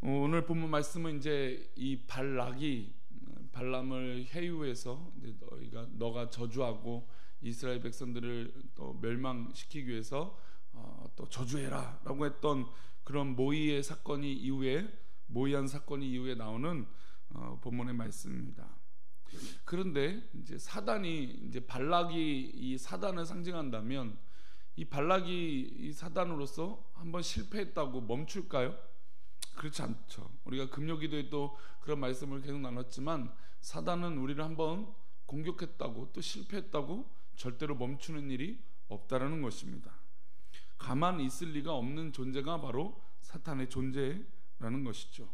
오늘 본문 말씀은 이제 이 발락이 발람을 해유해서 너가 저주하고 이스라엘 백성들을 또 멸망시키기 위해서 또 저주해라라고 했던 그런 모의의 사건이 이후에 모의한 사건이 이후에 나오는 본문의 말씀입니다. 그런데 이제 사단이 이제 발락이 이 사단을 상징한다면 이 발락이 이 사단으로서 한번 실패했다고 멈출까요? 그렇지 않죠. 우리가 금요기도에도 그런 말씀을 계속 나눴지만 사단은 우리를 한번 공격했다고 또 실패했다고 절대로 멈추는 일이 없다라는 것입니다. 가만히 있을 리가 없는 존재가 바로 사탄의 존재라는 것이죠.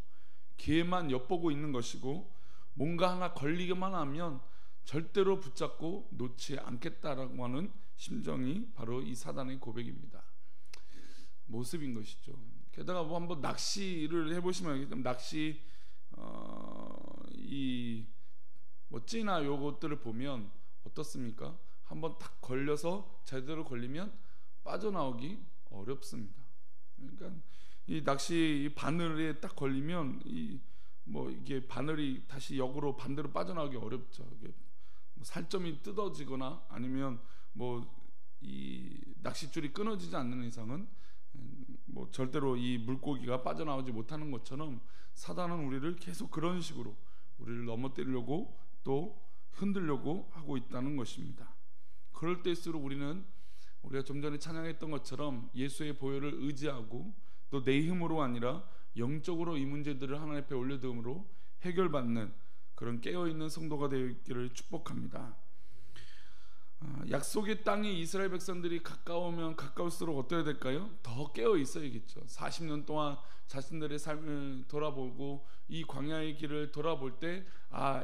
기회만 엿보고 있는 것이고 뭔가 하나 걸리기만 하면 절대로 붙잡고 놓지 않겠다라고 하는 심정이 바로 이 사단의 고백입니다. 모습인 것이죠. 게다가 뭐 한번 낚시를 해보시면 낚시 이 찌나 요것들을 보면 어떻습니까? 한번 딱 걸려서 제대로 걸리면 빠져나오기 어렵습니다. 그러니까 이 낚시 바늘에 딱 걸리면 이게 바늘이 다시 역으로 반대로 빠져나오기 어렵죠. 이게 살점이 뜯어지거나 아니면 이 낚싯줄이 끊어지지 않는 이상은 절대로 이 물고기가 빠져나오지 못하는 것처럼 사단은 우리를 계속 그런 식으로 우리를 넘어뜨리려고 또 흔들려고 하고 있다는 것입니다. 그럴 때일수록 우리가 좀 전에 찬양했던 것처럼 예수의 보혈을 의지하고 또 내 힘으로 아니라 영적으로 이 문제들을 하나님 앞에 올려두므로 해결받는 그런 깨어있는 성도가 되기를 축복합니다. 약속의 땅이 이스라엘 백성들이 가까우면 가까울수록 어떠해야 될까요? 더 깨어 있어야겠죠. 40년 동안 자신들의 삶을 돌아보고 이 광야의 길을 돌아볼 때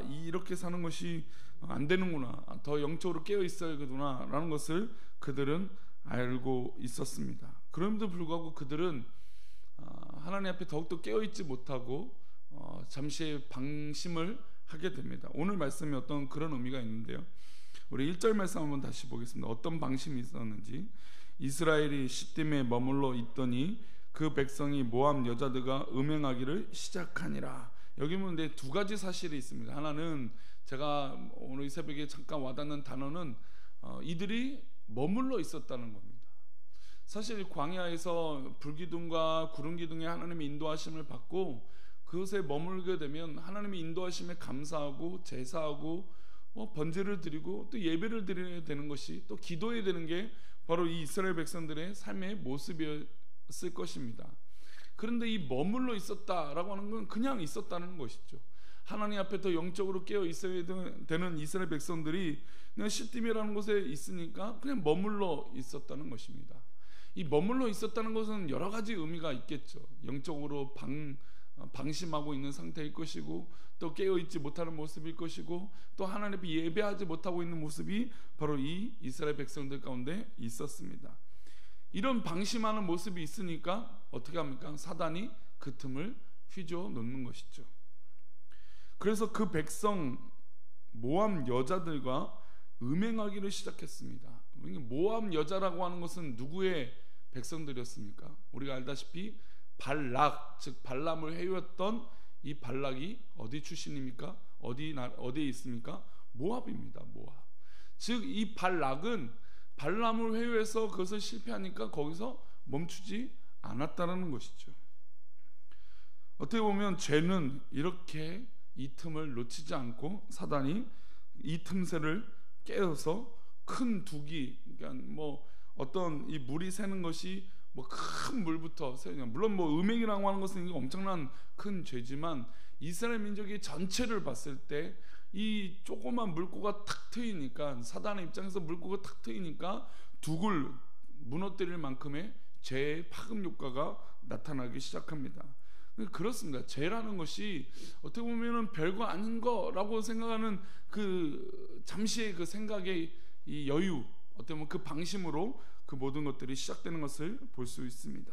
이렇게 사는 것이 안 되는구나, 더 영적으로 깨어 있어야겠구나 라는 것을 그들은 알고 있었습니다. 그럼에도 불구하고 그들은 하나님 앞에 더욱더 깨어있지 못하고 잠시의 방심을 하게 됩니다. 오늘 말씀에 어떤 그런 의미가 있는데요, 우리 1절 말씀 한번 다시 보겠습니다. 어떤 방심이 있었는지. 이스라엘이 시딤에 머물러 있더니 그 백성이 모압 여자들과 음행하기를 시작하니라. 여기 보면 두 가지 사실이 있습니다. 하나는 제가 오늘 이 새벽에 잠깐 와닿는 단어는 이들이 머물러 있었다는 겁니다. 사실 광야에서 불기둥과 구름기둥의 하나님의 인도하심을 받고 그것에 머물게 되면 하나님의 인도하심에 감사하고 제사하고 번제를 드리고 또 예배를 드려야 되는 것이, 또 기도해야 되는 게 바로 이 이스라엘 백성들의 삶의 모습이었을 것입니다. 그런데 이 머물러 있었다라고 하는 건 그냥 있었다는 것이죠. 하나님 앞에 더 영적으로 깨어 있어야 되는 이스라엘 백성들이 그냥 시딤이라는 곳에 있으니까 그냥 머물러 있었다는 것입니다. 이 머물러 있었다는 것은 여러 가지 의미가 있겠죠. 영적으로 방심하고 있는 상태일 것이고, 또 깨어있지 못하는 모습일 것이고, 또 하나님 앞에 예배하지 못하고 있는 모습이 바로 이 이스라엘 백성들 가운데 있었습니다. 이런 방심하는 모습이 있으니까 어떻게 합니까? 사단이 그 틈을 휘저어 놓는 것이죠. 그래서 그 백성 모압 여자들과 음행하기를 시작했습니다. 모압 여자라고 하는 것은 누구의 백성들이었습니까? 우리가 알다시피 발락, 즉 발람을 해유했던 이 발락이 어디 출신입니까? 어디에 있습니까? 모압입니다. 모압. 즉 이 발락은 발람을 회유해서 그것을 실패하니까 거기서 멈추지 않았다는 것이죠. 어떻게 보면 죄는 이렇게 이 틈을 놓치지 않고 사단이 이 틈새를 깨어서 큰 두기, 그러니까 어떤 이 물이 새는 것이 큰 물부터 새냐. 물론 음행이라고 하는 것은 엄청난 큰 죄지만 이스라엘 민족의 전체를 봤을 때 이 조그만 물고가 탁 트이니까, 사단의 입장에서 물고가 탁 트이니까 두글 무너뜨릴 만큼의 죄의 파급 효과가 나타나기 시작합니다. 그렇습니다. 죄라는 것이 어떻게 보면은 별거 아닌 거라고 생각하는 그 잠시의 그 생각의 이 여유, 어떻게 보면 그 방심으로 그 모든 것들이 시작되는 것을 볼 수 있습니다.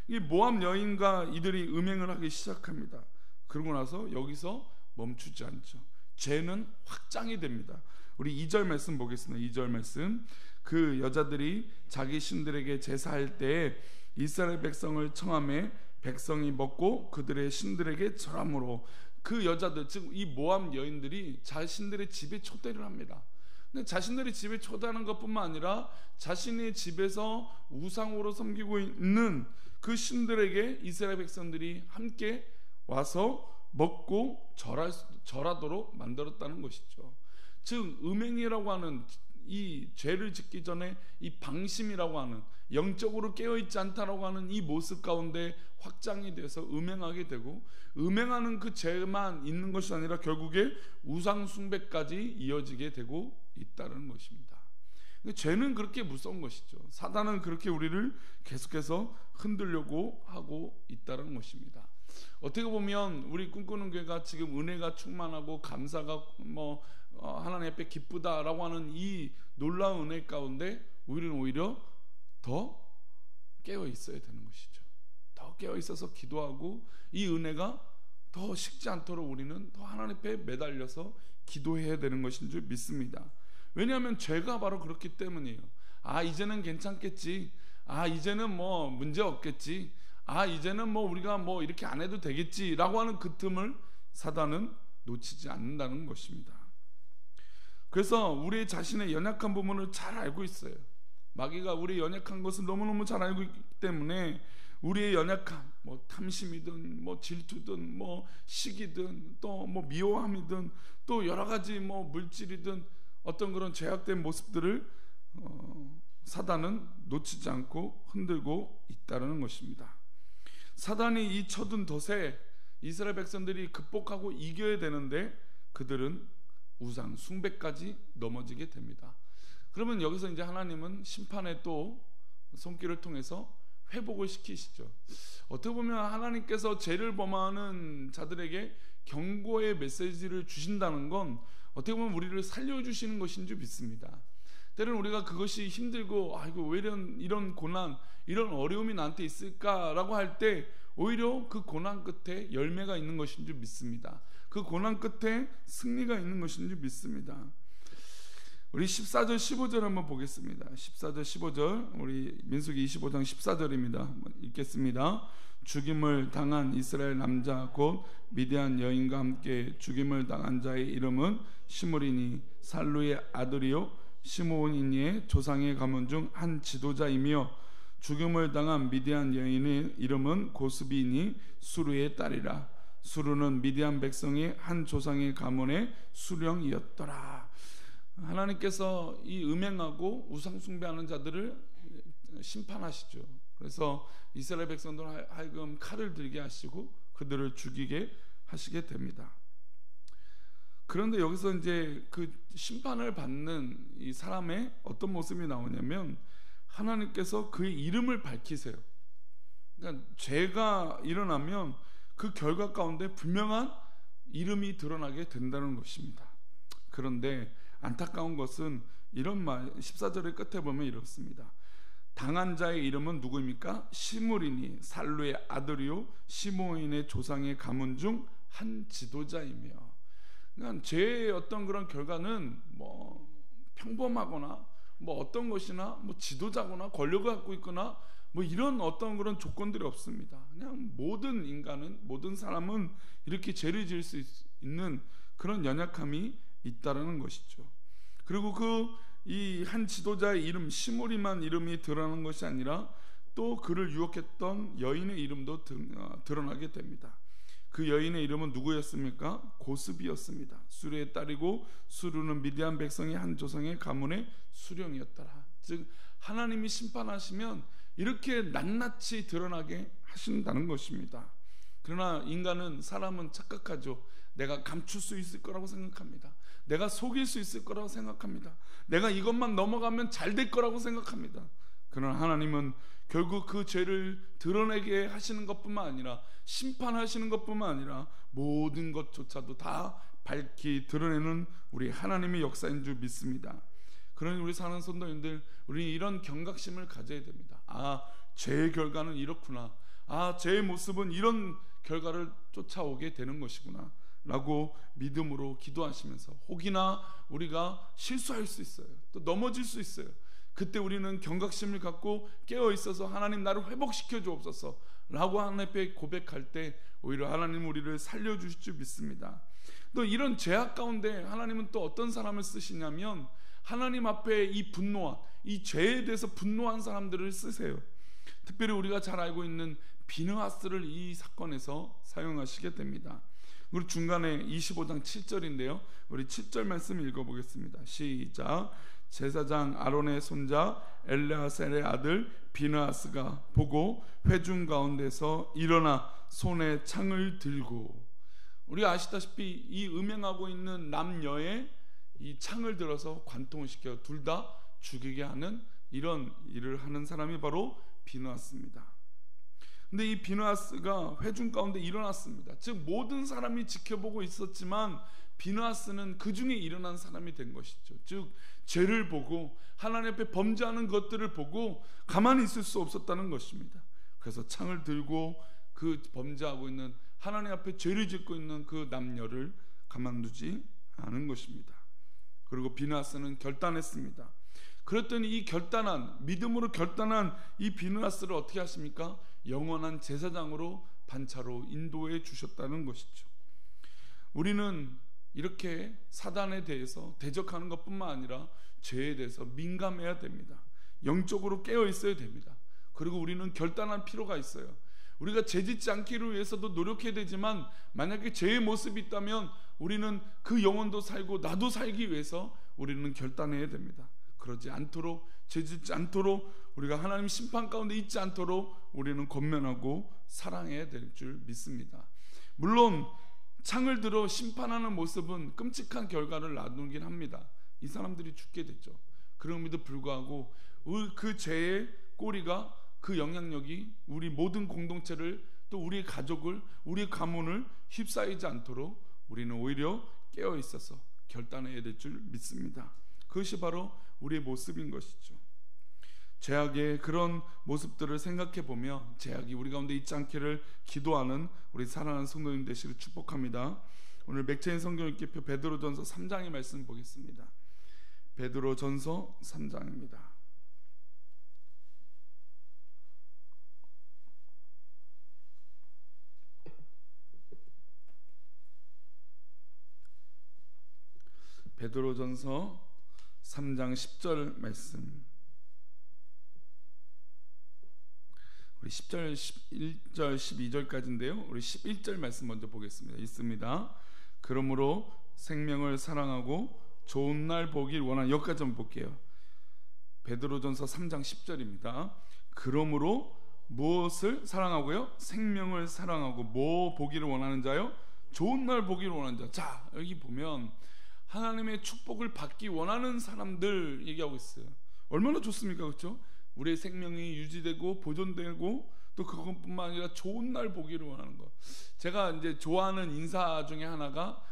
이 모압 여인과 이들이 음행을 하기 시작합니다. 그러고 나서 여기서 멈추지 않죠. 죄는 확장이 됩니다. 우리 2절 말씀 보겠습니다. 2절 말씀. 그 여자들이 자기 신들에게 제사할 때에 이스라엘 백성을 청하매 백성이 먹고 그들의 신들에게 절함으로, 그 여자들, 즉 이 모압 여인들이 자신들의 집에 초대를 합니다. 근데 자신들의 집에 초대하는 것뿐만 아니라 자신의 집에서 우상으로 섬기고 있는 그 신들에게 이스라엘 백성들이 함께 와서 먹고 절하도록 만들었다는 것이죠. 즉 음행이라고 하는 이 죄를 짓기 전에 이 방심이라고 하는, 영적으로 깨어있지 않다라고 하는 이 모습 가운데 확장이 돼서 음행하게 되고, 음행하는 그 죄만 있는 것이 아니라 결국에 우상 숭배까지 이어지게 되고 있다는 것입니다. 죄는 그렇게 무서운 것이죠. 사단은 그렇게 우리를 계속해서 흔들려고 하고 있다는 것입니다. 어떻게 보면 우리 꿈꾸는 교회가 지금 은혜가 충만하고 감사가 하나님 앞에 기쁘다라고 하는 이 놀라운 은혜 가운데 우리는 오히려 더 깨어 있어야 되는 것이죠. 더 깨어 있어서 기도하고 이 은혜가 더 식지 않도록 우리는 더 하나님 앞에 매달려서 기도해야 되는 것인 줄 믿습니다. 왜냐하면 죄가 바로 그렇기 때문이에요. 이제는 괜찮겠지, 이제는 문제 없겠지, 이제는 우리가 이렇게 안 해도 되겠지라고 하는 그 틈을 사단은 놓치지 않는다는 것입니다. 그래서 우리 자신의 연약한 부분을 잘 알고 있어요. 마귀가 우리의 연약한 것을 너무너무 잘 알고 있기 때문에 우리의 연약함, 탐심이든 질투든 시기든 또 미워함이든 또 여러 가지 물질이든 어떤 그런 죄악된 모습들을 사단은 놓치지 않고 흔들고 있다는 것입니다. 사단이 이 쳐든 덫에 이스라엘 백성들이 극복하고 이겨야 되는데 그들은 우상 숭배까지 넘어지게 됩니다. 그러면 여기서 이제 하나님은 심판의 또 손길을 통해서 회복을 시키시죠. 어떻게 보면 하나님께서 죄를 범하는 자들에게 경고의 메시지를 주신다는 건 어떻게 보면 우리를 살려주시는 것인 줄 믿습니다. 때로는 우리가 그것이 힘들고 왜 이런 고난, 이런 어려움이 나한테 있을까라고 할 때 오히려 그 고난 끝에 열매가 있는 것인 줄 믿습니다. 그 고난 끝에 승리가 있는 것인 줄 믿습니다. 우리 14절 15절 한번 보겠습니다. 14절 15절, 우리 민수기 25장 14절입니다. 읽겠습니다. 죽임을 당한 이스라엘 남자 곧 미디안 여인과 함께 죽임을 당한 자의 이름은 시므리니 살루의 아들이요 시므온이니의 조상의 가문 중 한 지도자이며, 죽임을 당한 미디안 여인의 이름은 고스비니 수르의 딸이라. 수르는 미디안 백성의 한 조상의 가문의 수령이었더라. 하나님께서 이 음행하고 우상 숭배하는 자들을 심판하시죠. 그래서 이스라엘 백성들 하여금 칼을 들게 하시고 그들을 죽이게 하시게 됩니다. 그런데 여기서 이제 그 심판을 받는 이 사람의 어떤 모습이 나오냐면 하나님께서 그의 이름을 밝히세요. 그러니까 죄가 일어나면 그 결과 가운데 분명한 이름이 드러나게 된다는 것입니다. 그런데 안타까운 것은 이런 말 14절의 끝에 보면 이렇습니다. 당한 자의 이름은 누구입니까? 시므리니 살루의 아들이요 시므온의 조상의 가문 중 한 지도자이며. 그러니까 죄의 어떤 그런 결과는 평범하거나 어떤 것이나 지도자거나 권력을 갖고 있거나 이런 어떤 그런 조건들이 없습니다. 그냥 모든 인간은, 모든 사람은 이렇게 죄를 지을 수 있는 그런 연약함이 있다라는 것이죠. 그리고 이 한 지도자의 이름 시므리만 이름이 드러나는 것이 아니라 또 그를 유혹했던 여인의 이름도 드러나게 됩니다. 그 여인의 이름은 누구였습니까? 고스비였습니다. 수르의 딸이고 수르는 미디안 백성의 한 조상의 가문의 수령이었더라. 즉 하나님이 심판하시면 이렇게 낱낱이 드러나게 하신다는 것입니다. 그러나 사람은 착각하죠. 내가 감출 수 있을 거라고 생각합니다. 내가 속일 수 있을 거라고 생각합니다. 내가 이것만 넘어가면 잘 될 거라고 생각합니다. 그러나 하나님은 결국 그 죄를 드러내게 하시는 것뿐만 아니라 심판하시는 것뿐만 아니라 모든 것조차도 다 밝히 드러내는 우리 하나님의 역사인 줄 믿습니다. 그러니 우리 사는 성도님들, 우리 이런 경각심을 가져야 됩니다. 죄의 결과는 이렇구나. 죄의 모습은 이런 결과를 쫓아오게 되는 것이구나 라고 믿음으로 기도하시면서, 혹이나 우리가 실수할 수 있어요. 또 넘어질 수 있어요. 그때 우리는 경각심을 갖고 깨어 있어서 하나님 나를 회복시켜 주옵소서 라고 하나님 앞에 고백할 때 오히려 하나님 우리를 살려주실 줄 믿습니다. 또 이런 죄악 가운데 하나님은 또 어떤 사람을 쓰시냐면 하나님 앞에 이 분노와 이 죄에 대해서 분노한 사람들을 쓰세요. 특별히 우리가 잘 알고 있는 비느하스를 이 사건에서 사용하시게 됩니다. 우리 중간에 25장 7절인데요. 우리 7절 말씀 읽어보겠습니다. 시작. 제사장 아론의 손자 엘르아셀의 아들 비느하스가 보고 회중 가운데서 일어나 손에 창을 들고, 우리가 아시다시피 이 음행하고 있는 남녀의 이 창을 들어서 관통을 시켜 둘 다 죽이게 하는 이런 일을 하는 사람이 바로 비느하스입니다. 근데 이 비느하스가 회중 가운데 일어났습니다. 즉 모든 사람이 지켜보고 있었지만 비느하스는 그 중에 일어난 사람이 된 것이죠. 즉 죄를 보고 하나님 앞에 범죄하는 것들을 보고 가만히 있을 수 없었다는 것입니다. 그래서 창을 들고 그 범죄하고 있는 하나님 앞에 죄를 짓고 있는 그 남녀를 가만두지 않은 것입니다. 그리고 비느하스는 결단했습니다. 그랬더니 이 결단한, 믿음으로 결단한 이 비느하스를 어떻게 하십니까? 영원한 제사장으로 반차로 인도해 주셨다는 것이죠. 우리는 이렇게 사단에 대해서 대적하는 것뿐만 아니라 죄에 대해서 민감해야 됩니다. 영적으로 깨어 있어야 됩니다. 그리고 우리는 결단할 필요가 있어요. 우리가 죄짓지 않기를 위해서도 노력해야 되지만 만약에 죄의 모습이 있다면 우리는 그 영혼도 살고 나도 살기 위해서 우리는 결단해야 됩니다. 그러지 않도록, 죄짓지 않도록, 우리가 하나님 심판 가운데 있지 않도록 우리는 권면하고 사랑해야 될 줄 믿습니다. 물론 창을 들어 심판하는 모습은 끔찍한 결과를 낳긴 합니다. 이 사람들이 죽게 됐죠. 그럼에도 불구하고 그 죄의 꼬리가, 그 영향력이 우리 모든 공동체를, 또 우리 가족을, 우리 가문을 휩싸이지 않도록 우리는 오히려 깨어 있어서 결단해야 될 줄 믿습니다. 그것이 바로 우리의 모습인 것이죠. 죄악의 그런 모습들을 생각해 보며 죄악이 우리 가운데 있지 않기를 기도하는 우리 사랑하는 성도님 되시기를 축복합니다. 오늘 맥체인 성경 읽기표 베드로전서 3장의 말씀 보겠습니다. 베드로전서 3장입니다. 베드로전서 3장 10절 말씀, 우리 10절, 11절, 12절까지인데요. 우리 11절 말씀 먼저 보겠습니다. 있습니다. 그러므로 생명을 사랑하고 좋은 날 보길 원하는, 여기까지 한번 볼게요. 베드로전서 3장 10절입니다. 그러므로 무엇을 사랑하고요? 생명을 사랑하고 뭐 보기를 원하는 자요? 좋은 날 보기를 원하는 자. 자, 여기 보면 하나님의 축복을 받기 원하는 사람들 얘기하고 있어요. 얼마나 좋습니까? 그렇죠? 우리의 생명이 유지되고 보존되고 또 그것뿐만 아니라 좋은 날 보기를 원하는 것. 제가 이제 좋아하는 인사 중에 하나가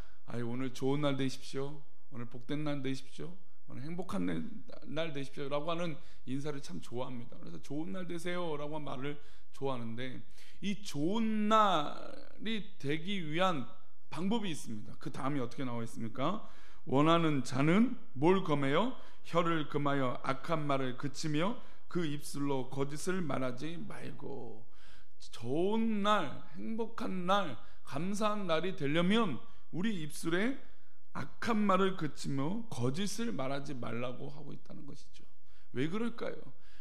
오늘 좋은 날 되십시오, 오늘 복된 날 되십시오, 오늘 행복한 날 되십시오 라고 하는 인사를 참 좋아합니다. 그래서 좋은 날 되세요 라고 하는 말을 좋아하는데, 이 좋은 날이 되기 위한 방법이 있습니다. 그 다음이 어떻게 나와 있습니까? 원하는 자는 뭘 금해요? 혀를 금하여 악한 말을 그치며 그 입술로 거짓을 말하지 말고. 좋은 날, 행복한 날, 감사한 날이 되려면 우리 입술에 악한 말을 그치며 거짓을 말하지 말라고 하고 있다는 것이죠. 왜 그럴까요?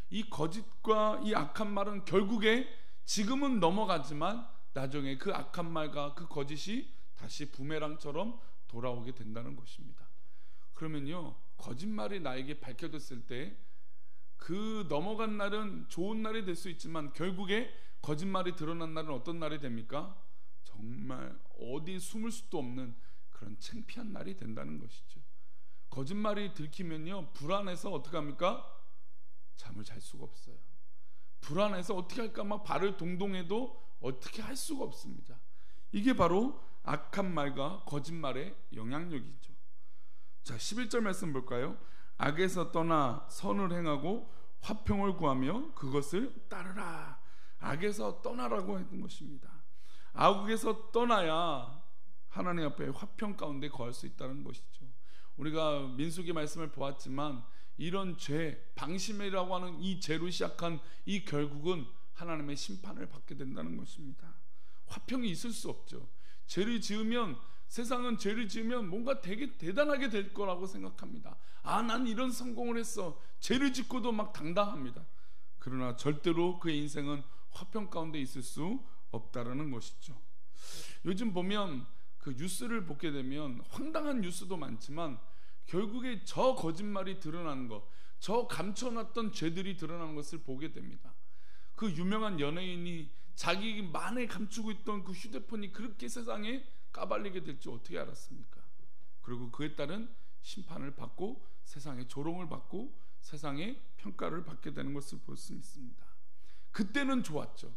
이 거짓과 이 악한 말은 결국에 지금은 넘어가지만 나중에 그 악한 말과 그 거짓이 다시 부메랑처럼 돌아오게 된다는 것입니다. 그러면요, 거짓말이 나에게 밝혀졌을 때 그 넘어간 날은 좋은 날이 될 수 있지만 결국에 거짓말이 드러난 날은 어떤 날이 됩니까? 정말 어디 숨을 수도 없는 그런 창피한 날이 된다는 것이죠. 거짓말이 들키면요, 불안해서 어떻게 합니까? 잠을 잘 수가 없어요. 불안해서 어떻게 할까 막 발을 동동해도 어떻게 할 수가 없습니다. 이게 바로 악한 말과 거짓말의 영향력이죠. 자, 11절 말씀 볼까요? 악에서 떠나 선을 행하고 화평을 구하며 그것을 따르라. 악에서 떠나라고 했던 것입니다. 악에서 떠나야 하나님 앞에 화평 가운데 거할 수 있다는 것이죠. 우리가 민수기 말씀을 보았지만 이런 죄, 방심이라고 하는 이 죄로 시작한 이 결국은 하나님의 심판을 받게 된다는 것입니다. 화평이 있을 수 없죠. 죄를 지으면, 세상은 죄를 지으면 뭔가 되게 대단하게 될 거라고 생각합니다. 난 이런 성공을 했어. 죄를 짓고도 막 당당합니다. 그러나 절대로 그의 인생은 화평 가운데 있을 수 없다라는 것이죠. 요즘 보면 그 뉴스를 보게 되면 황당한 뉴스도 많지만 결국에 저 거짓말이 드러나는 것, 저 감춰놨던 죄들이 드러나는 것을 보게 됩니다. 그 유명한 연예인이 자기만에 감추고 있던 그 휴대폰이 그렇게 세상에 까발리게 될지 어떻게 알았습니까? 그리고 그에 따른 심판을 받고 세상의 조롱을 받고 세상의 평가를 받게 되는 것을 볼 수 있습니다. 그때는 좋았죠.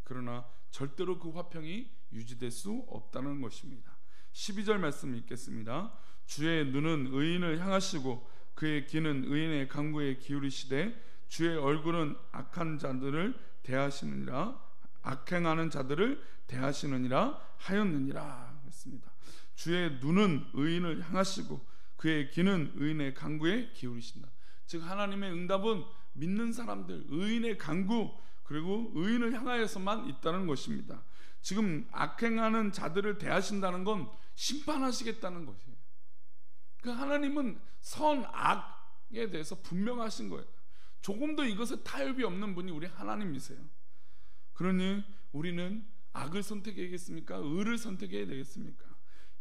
그러나 절대로 그 화평이 유지될 수 없다는 것입니다. 12절 말씀 읽겠습니다. 주의 눈은 의인을 향하시고 그의 귀는 의인의 간구에 기울이시되 주의 얼굴은 악한 자들을 대하시느니라, 악행하는 자들을 대하시느니라 하였느니라 했습니다. 주의 눈은 의인을 향하시고 그의 귀는 의인의 간구에 기울이신다. 즉 하나님의 응답은 믿는 사람들, 의인의 간구, 그리고 의인을 향하여서만 있다는 것입니다. 지금 악행하는 자들을 대하신다는 건 심판하시겠다는 것이에요. 그 하나님은 선악에 대해서 분명하신 거예요. 조금도 이것에 타협이 없는 분이 우리 하나님이세요. 그러니 우리는 악을 선택해야겠습니까? 의를 선택해야 되겠습니까?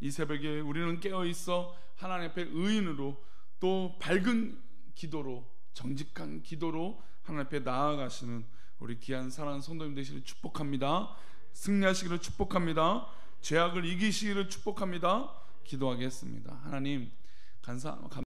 이 새벽에 우리는 깨어있어 하나님 앞에 의인으로, 또 밝은 기도로, 정직한 기도로 하나님 앞에 나아가시는 우리 귀한 사랑하는 성도님 되시기를 축복합니다. 승리하시기를 축복합니다. 죄악을 이기시기를 축복합니다. 기도하겠습니다. 하나님,